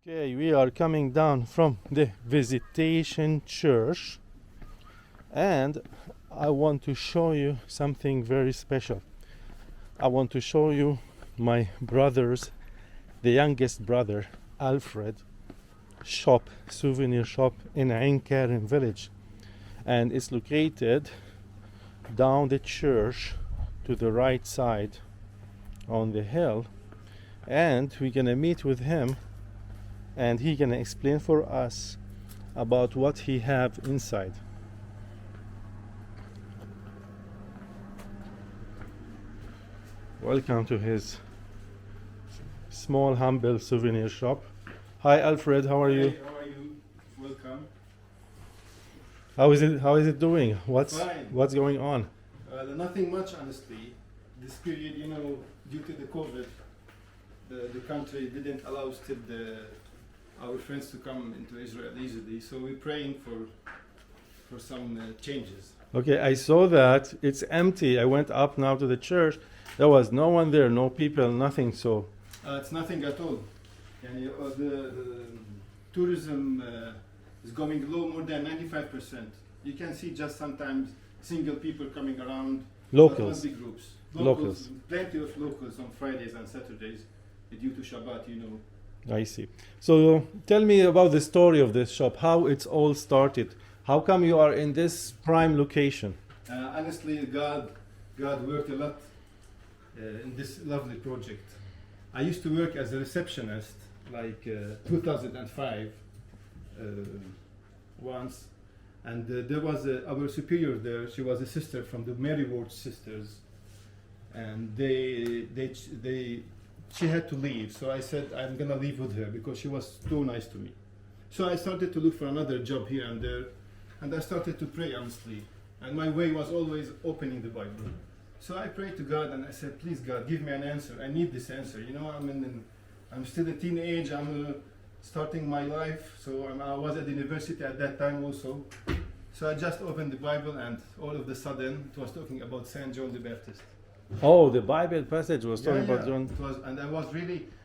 Okay, we are coming down from the visitation church, and I want to show you something very special. I want to show you my brother's, the youngest brother, Alfred, shop, souvenir shop in Ain Karim village, and it's located down the church to the right side on the hill, and we're gonna meet with him and he can explain for us about what he have inside. Welcome to his small humble souvenir shop. Hi Alfred, how are you? Hey, how are you? Welcome. How is it doing? Fine. What's going on? Nothing much, honestly. This period, due to the COVID, the country didn't allow still our friends to come into Israel easily. So we're praying for some changes. Okay, I saw that it's empty. I went up now to the church. There was no one there, no people, nothing. So It's nothing at all. And the tourism is going low, more than 95%. You can see just sometimes single people coming around. locals. Not big groups. Locals. Plenty of locals on Fridays and Saturdays due to Shabbat, I see. So tell me about the story of this shop, how it's all started. How come you are in this prime location? Honestly, God worked a lot in this lovely project. I used to work as a receptionist, like 2005, once, and there was our superior there. She was a sister from the Mary Ward sisters, and she had to leave. So I said I'm gonna leave with her because she was too nice to me. So I started to look for another job here and there, and I started to pray honestly. And my way was always opening the Bible. So I prayed to God and I said, please God, give me an answer. I need this answer. I'm still a teenage. I'm starting my life. So I was at the university at that time also. So I just opened the Bible and all of a sudden it was talking about Saint John the Baptist. Oh, the Bible passage was talking about John. It was, and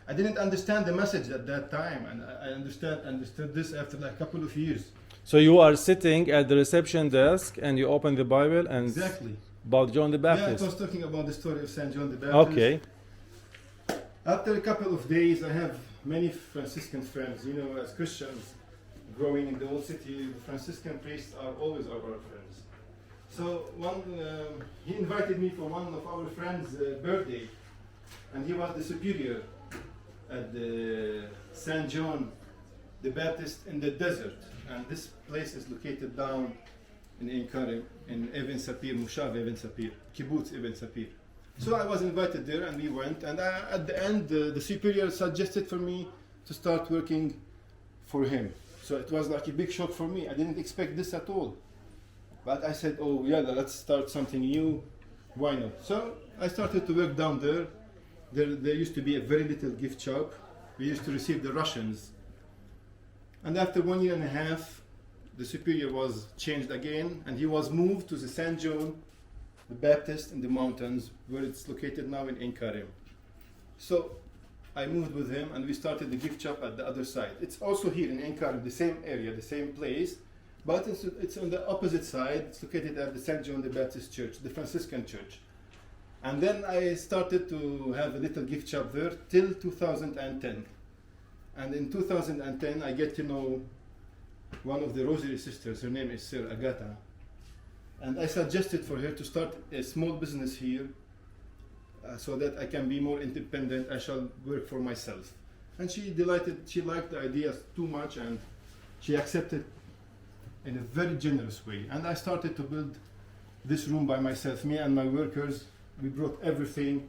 I didn't understand the message at that time, and I understood this after like a couple of years. So you are sitting at the reception desk and you open the Bible and Exactly. about John the Yeah, Baptist. it was talking about the story of Saint John the Baptist. Okay. After a couple of days, I have many Franciscan friends. As Christians growing in the old city, the Franciscan priests are always our friends. So he invited me for one of our friends' birthday, and he was the superior at the Saint John the Baptist in the desert. And this place is located down in Ain Karim, in Ibn Sapir, Mushav Ibn Sapir, Kibbutz Ibn Sapir. So I was invited there and we went, and at the end the superior suggested for me to start working for him. So it was like a big shock for me. I didn't expect this at all. But I said, oh yeah, let's start something new. Why not? So I started to work down there. There used to be a very little gift shop. We used to receive the Russians. And after 1 year and a half, the superior was changed again, and he was moved to the Saint John the Baptist in the mountains, where it's located now in Ain Karim. So I moved with him, and we started the gift shop at the other side. It's also here in Ain Karim, the same area, the same place, but it's on the opposite side. It's located at the Saint John the Baptist Church, the Franciscan Church. And then I started to have a little gift shop there till 2010. And in 2010, I get to know one of the Rosary sisters. Her name is Sir Agatha. And I suggested for her to start a small business here so that I can be more independent. I shall work for myself. And she liked the idea too much, and she accepted in a very generous way. And I started to build this room by myself. Me and my workers, we brought everything.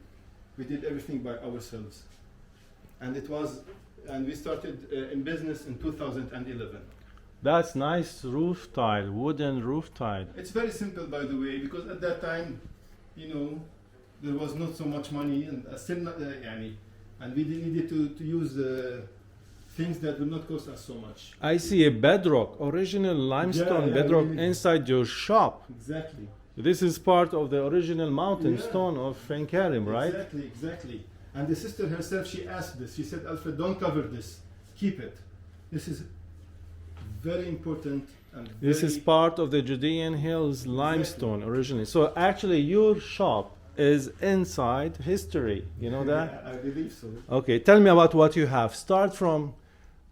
We did everything by ourselves. And we started in business in 2011. That's nice roof tile, wooden roof tile. It's very simple, by the way, because at that time, there was not so much money, and still not, and we needed to use things that will not cost us so much. I see a bedrock, original limestone bedrock really. inside your shop. Exactly. This is part of the original mountain stone of Ain Karim, right? Exactly. And the sister herself, she asked this. She said, Alfred, don't cover this. keep it. This is very important. And This is part of the Judean Hills limestone originally. So actually your shop is inside history. You know that? Yeah, I believe so. Okay, tell me about what you have. Start from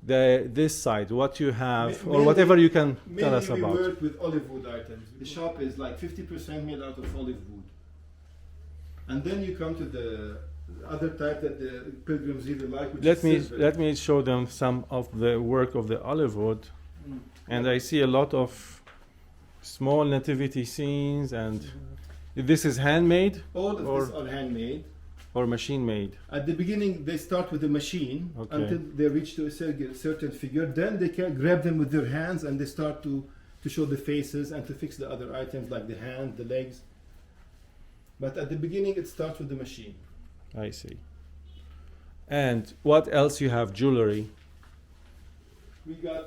this side, what you have, or Mainly- whatever you can tell Mainly us we about. work with olive wood items. The shop is like 50% made out of olive wood. And then you come to the other type that the pilgrims really like, which is silver. Let me show them some of the work of the olive wood. Mm. And I see a lot of small nativity scenes, and this is handmade All of or- this are handmade. or machine made. At the beginning, they start with the machine Okay. until they reach to a certain figure. Then they can grab them with their hands and they start to show the faces and to fix the other items like the hand, the legs. But at the beginning, it starts with the machine. I see. And what else you have? Jewelry. We got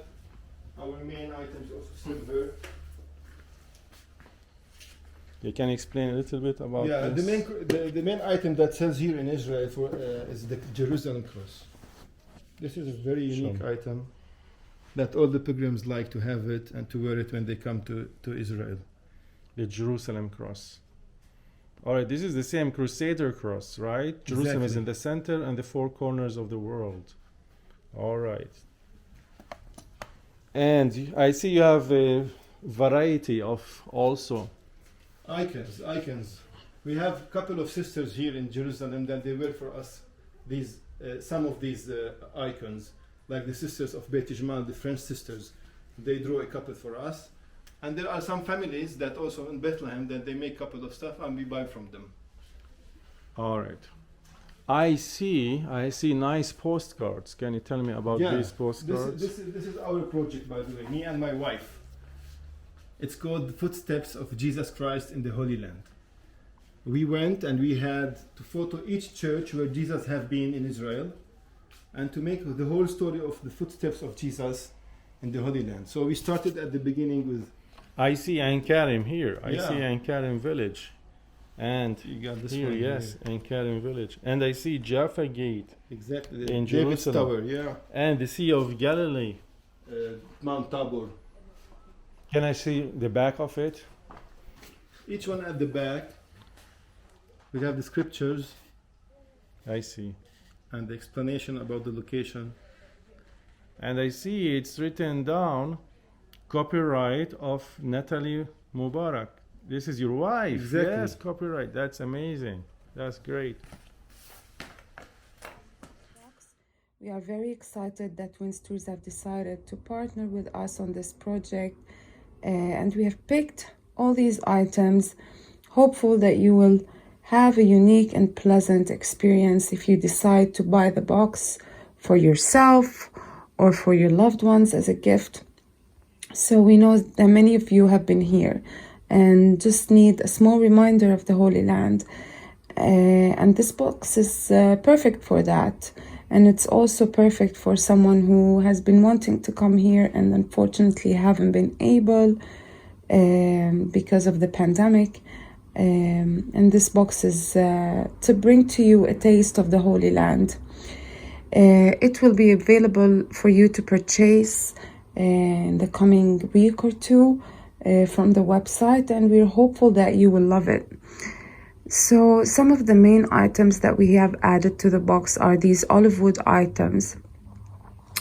our main items of silver. You can explain a little bit about Yeah, this? the main item that sells here in Israel is the Jerusalem cross. This is a very unique Sure. item that all the pilgrims like to have it and to wear it when they come to Israel. The Jerusalem cross. All right, this is the same Crusader cross, right? Jerusalem is Exactly. in the center and the four corners of the world. All right. And I see you have a variety of also. Icons. We have a couple of sisters here in Jerusalem that they wear for us these some of these icons, like the sisters of Beit Ijmal, the French sisters. They draw a couple for us. And there are some families that also in Bethlehem that they make a couple of stuff and we buy from them. All right. I see nice postcards. Can you tell me about these postcards? This is our project, by the way, me and my wife. It's called The Footsteps of Jesus Christ in the Holy Land. We went and we had to photo each church where Jesus have been in Israel and to make the whole story of the footsteps of Jesus in the Holy Land. So we started at the beginning with... I see Ein Karim here. I Yeah. see Ein Karim village. And You got this here, one yes, Ein Karim village. And I see Jaffa Gate Exactly. In David's Jerusalem. Tower, yeah. and the Sea of Galilee. Mount Tabor. Can I see the back of it? Each one at the back, we have the scriptures I see. and the explanation about the location. And I see it's written down, copyright of Natalie Mubarak. This is your wife. Exactly. Yes, copyright. That's amazing. That's great. We are very excited that Twins Tours have decided to partner with us on this project, and we have picked all these items, hopeful that you will have a unique and pleasant experience if you decide to buy the box for yourself or for your loved ones as a gift. So we know that many of you have been here and just need a small reminder of the Holy Land. And this box is perfect for that. And it's also perfect for someone who has been wanting to come here and unfortunately haven't been able because of the pandemic. And this box is to bring to you a taste of the Holy Land. It will be available for you to purchase in the coming week or two from the website, and we're hopeful that you will love it. So some of the main items that we have added to the box are these olive wood items.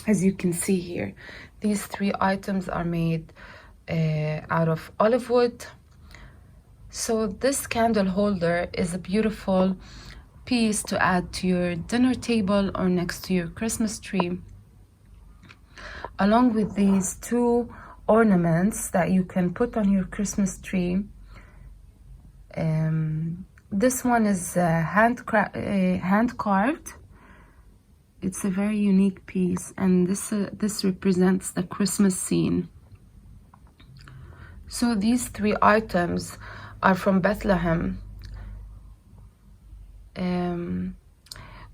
As you can see here, these 3 items are made out of olive wood. So this candle holder is a beautiful piece to add to your dinner table or next to your Christmas tree, along with these 2 ornaments that you can put on your Christmas tree. This one is hand carved. It's a very unique piece, and this represents the Christmas scene. So these 3 items are from Bethlehem.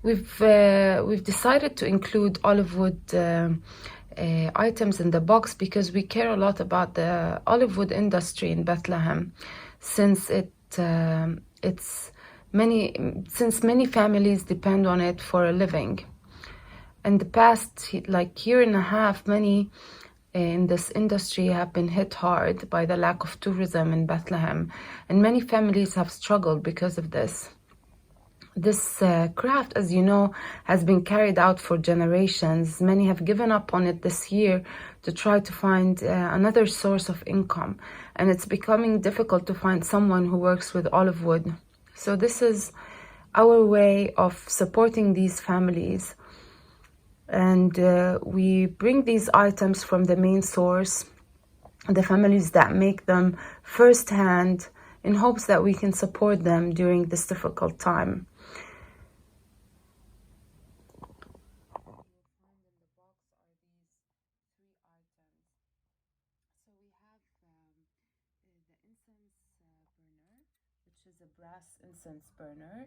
We've decided to include olive wood items in the box because we care a lot about the olive wood industry in Bethlehem, since many families depend on it for a living. in the past like year and a half, many in this industry have been hit hard by the lack of tourism in Bethlehem, and many families have struggled because of this. This craft, as you know, has been carried out for generations. Many have given up on it this year to try to find another source of income, and it's becoming difficult to find someone who works with olive wood. So this is our way of supporting these families, and we bring these items from the main source, the families that make them firsthand, in hopes that we can support them during this difficult time. Brass incense burner.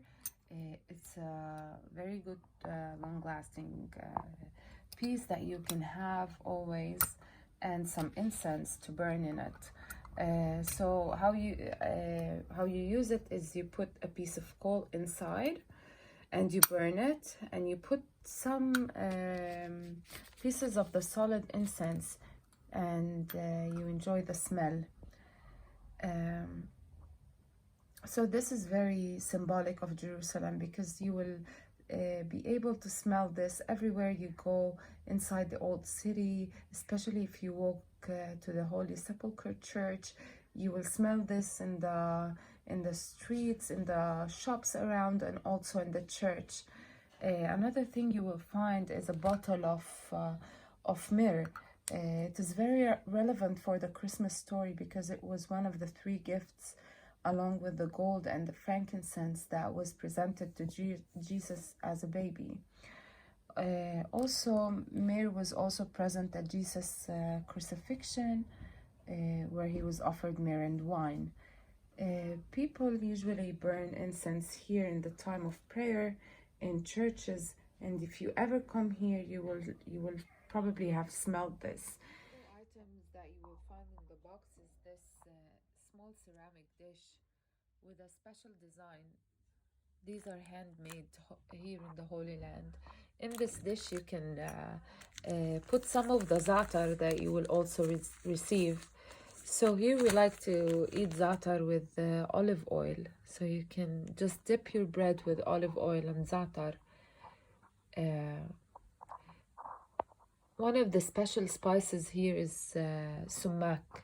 It's a very good long-lasting piece that you can have always, and some incense to burn in it. So how you use it is you put a piece of coal inside and you burn it, and you put some pieces of the solid incense, and you enjoy the smell. So this is very symbolic of Jerusalem, because you will be able to smell this everywhere you go inside the old city, especially if you walk to the Holy Sepulchre Church. You will smell this in the streets, in the shops around, and also in the church. Another thing you will find is a bottle of myrrh. It is very relevant for the Christmas story, because it was one of the 3 gifts, along with the gold and the frankincense, that was presented to Jesus as a baby. Also, myrrh was also present at Jesus' crucifixion, where he was offered myrrh and wine. People usually burn incense here in the time of prayer in churches, and if you ever come here, you will probably have smelled this. Items that you will find in the box is this small ceramic dish with a special design. These are handmade here in the Holy Land. In this dish, you can put some of the za'atar that you will also receive. So here we like to eat za'atar with olive oil. So you can just dip your bread with olive oil and za'atar. One of the special spices here is sumac,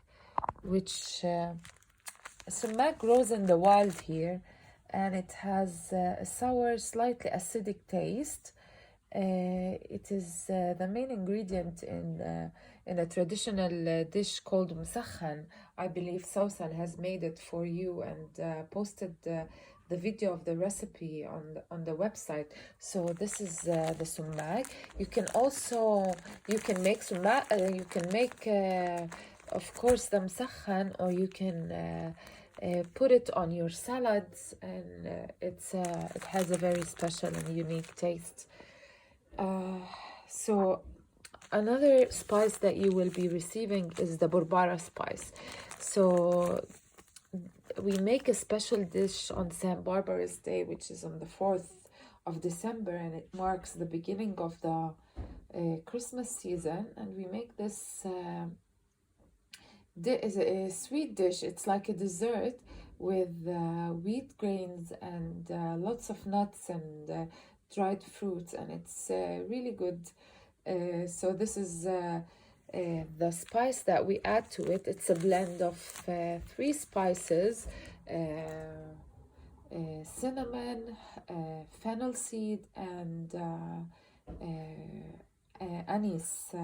which sumac grows in the wild here, and it has a sour, slightly acidic taste. It is the main ingredient in a traditional dish called مسخن. I believe Sawsal has made it for you and posted the video of the recipe on the website. So this is the sumac. You can make sumac. You can make of course the مسخن, or you can put it on your salads, and it has a very special and unique taste. So another spice that you will be receiving is the Burbara Spice. So we make a special dish on St. Barbara's Day, which is on the 4th of December, and it marks the beginning of the Christmas season. And we make this is a sweet dish. It's like a dessert with wheat grains and lots of nuts and dried fruits, and it's really good. So this is the spice that we add to it. It's a blend of 3 spices: cinnamon, fennel seed, and anise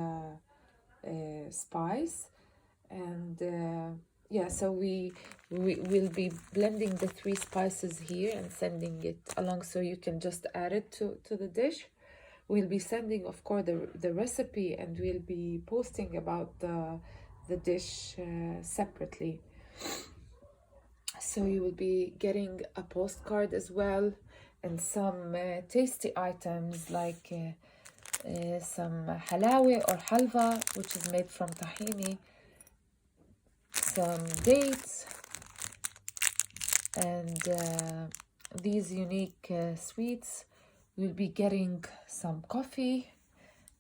spice. And yeah, so we will be blending the 3 spices here and sending it along, so you can just add it to the dish. We'll be sending, of course, the recipe, and we'll be posting about the dish separately. So you will be getting a postcard as well, and some tasty items like some halawi or halva, which is made from tahini, some dates, and these unique sweets. We'll be getting some coffee,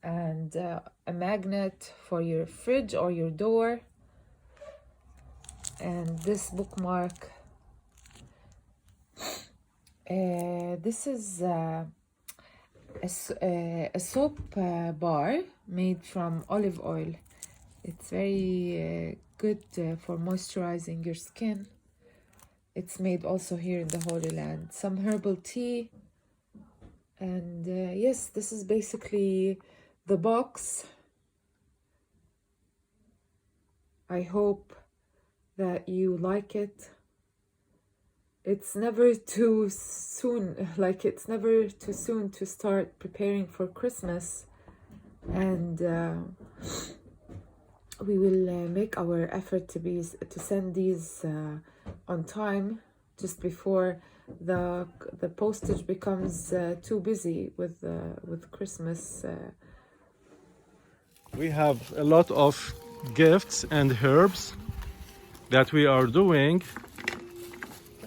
and a magnet for your fridge or your door. And this bookmark, this is a soap bar made from olive oil. It's very good for moisturizing your skin. It's made also here in the Holy Land. Some herbal tea. And yes, this is basically the box. I hope that you like it. It's never too soon, it's never too soon to start preparing for Christmas. And we will make our effort to send these on time, just before the postage becomes too busy with Christmas. We have a lot of gifts and herbs that we are doing,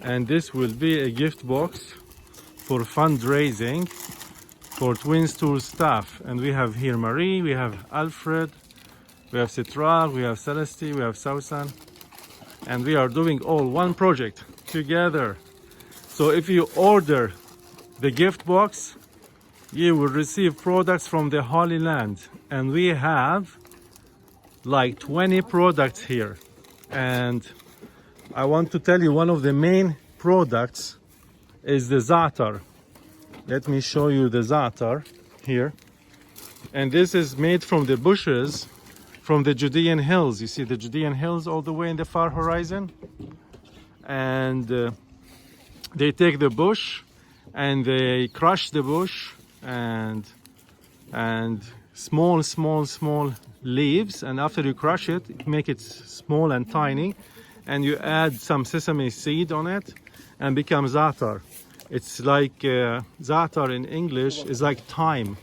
and this will be a gift box for fundraising for Twins Tour staff. And we have here Marie, we have Alfred, we have Citra, we have Celeste, we have Sausan, and we are doing all one project together. So if you order the gift box, you will receive products from the Holy Land, and we have like 20 products here. And I want to tell you, one of the main products is the za'atar. Let me show you the za'atar here. And this is made from the bushes from the Judean hills. You see the Judean hills all the way in the far horizon? And they take the bush and they crush the bush and small leaves, and after you crush it, make it small and tiny, and you add some sesame seed on it and becomes za'atar. It's like za'atar in English is like thyme,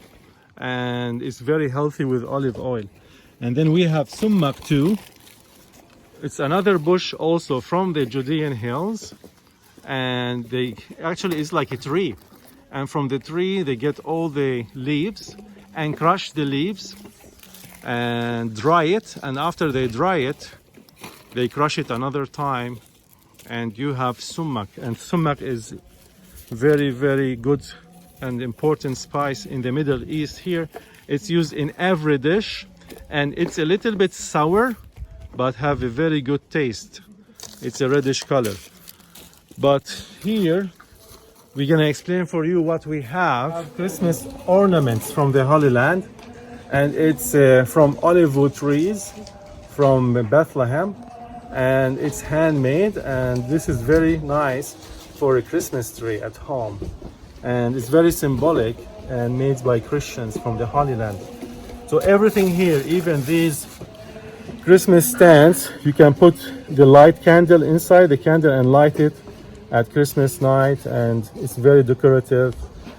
and it's very healthy with olive oil. And then we have Sumac too. It's another bush also from the Judean hills, and they actually is like a tree, and from the tree they get all the leaves and crush the leaves and dry it, and after they dry it they crush it another time, and you have sumac. And sumac is very good and important spice in the Middle East. Here it's used in every dish, and it's a little bit sour but have a very good taste. It's a reddish color. But here we're gonna explain for you what we have. Christmas ornaments from the Holy Land, and it's from olive wood trees from Bethlehem, and it's handmade, and this is very nice for a Christmas tree at home, and it's very symbolic and made by Christians from the Holy Land. So everything here, even these Christmas stands, you can put the light candle inside the candle and light it at Christmas night, and it's very decorative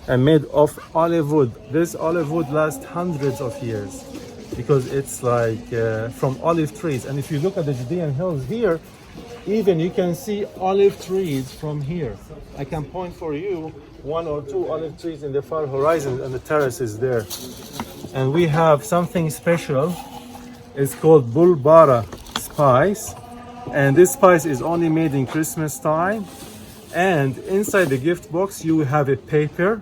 and made of olive wood. This olive wood lasts hundreds of years because it's like from olive trees. And if you look at the Judean hills here, even you can see olive trees from here. I can point for you 1 or 2 olive trees in the far horizon, and the terrace is there. And we have something special. It's called Bulbara Spice, and this spice is only made in Christmas time. And inside the gift box you have a paper,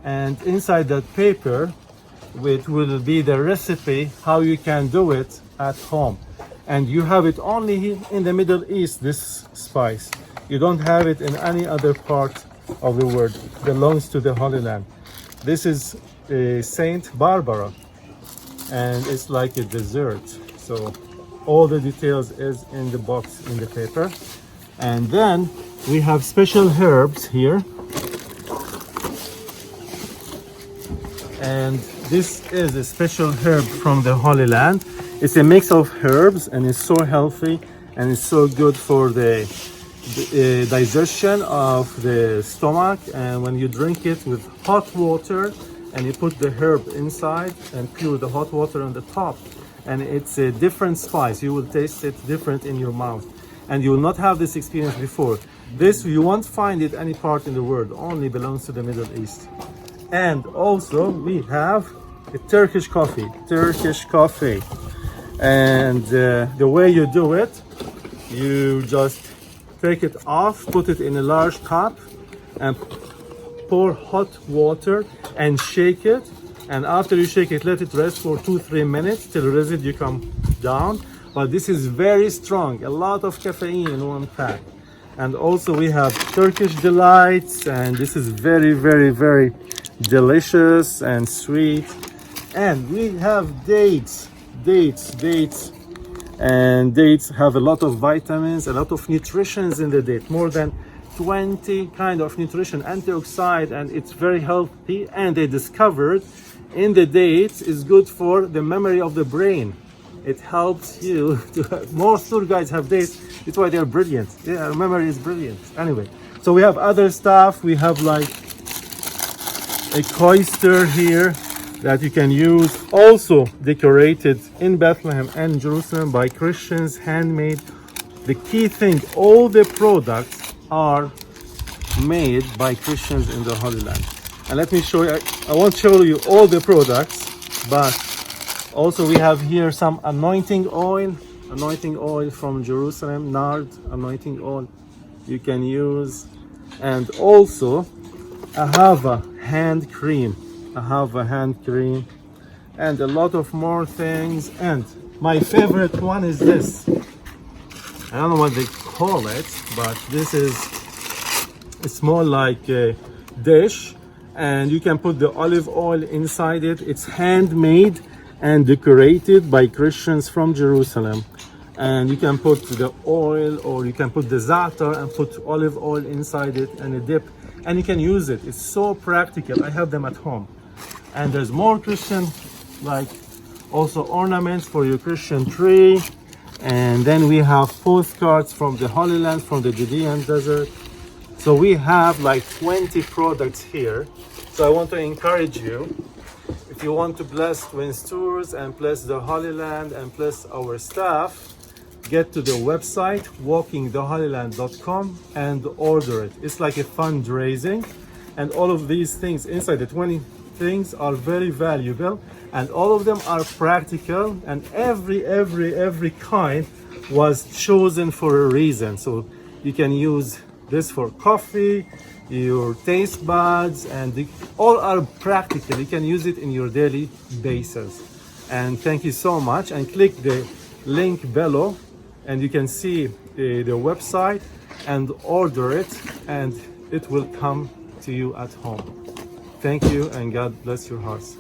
and inside that paper it will be the recipe how you can do it at home. And you have it only in the Middle East, this spice. You don't have it in any other part of the world. It belongs to the Holy Land. This is Saint Barbara, and it's like a dessert. So all the details is in the box, in the paper. And then we have special herbs here, and this is a special herb from the Holy Land. It's a mix of herbs, and it's so healthy, and it's so good for the digestion of the stomach. And when you drink it with hot water, and you put the herb inside and pour the hot water on the top, and it's a different spice. You will taste it different in your mouth, and you will not have this experience before. This you won't find it any part in the world, only belongs to the Middle East. And also we have Turkish coffee. And the way you do it, you just take it off, put it in a large cup, and pour hot water and shake it. And after you shake it, let it rest for 2-3 minutes till the residue come down. But this is very strong, a lot of caffeine in one pack. And also we have Turkish delights, and this is very, very, very delicious and sweet. And we have dates, and dates have a lot of vitamins, a lot of nutritions in the date, more than 20 kind of nutrition, antioxidant, and it's very healthy. And they discovered in the dates is good for the memory of the brain. It helps you to have, most tour guides have dates, it's why they're brilliant. Yeah, memory is brilliant. Anyway, so we have other stuff. We have like a coaster here that you can use, also decorated in Bethlehem and Jerusalem by Christians, handmade. The key thing, all the products are made by Christians in the Holy Land. And let me show you, I won't show you all the products, but also we have here some anointing oil from Jerusalem, nard anointing oil you can use, and also ahava hand cream, and a lot of more things. And my favorite one is this. I don't know what they call it, but this is, it's more like a dish, and you can put the olive oil inside it. It's handmade and decorated by Christians from Jerusalem. And you can put the oil, or you can put the za'atar and put olive oil inside it and a dip, and you can use it. It's so practical. I have them at home. And there's more Christian, like also ornaments for your Christian tree. And then we have postcards from the Holy Land, from the Judean desert. So we have like 20 products here. So I want to encourage you, if you want to bless Twins Tours and bless the Holy Land and bless our staff, get to the website walkingtheholyland.com and order it. It's like a fundraising, and all of these things inside the 20 things are very valuable, and all of them are practical, and every kind was chosen for a reason. So you can use this for coffee, your taste buds, and all are practical. You can use it in your daily basis. And thank you so much, and click the link below and you can see the website and order it, and it will come to you at home. Thank you, and God bless your hearts.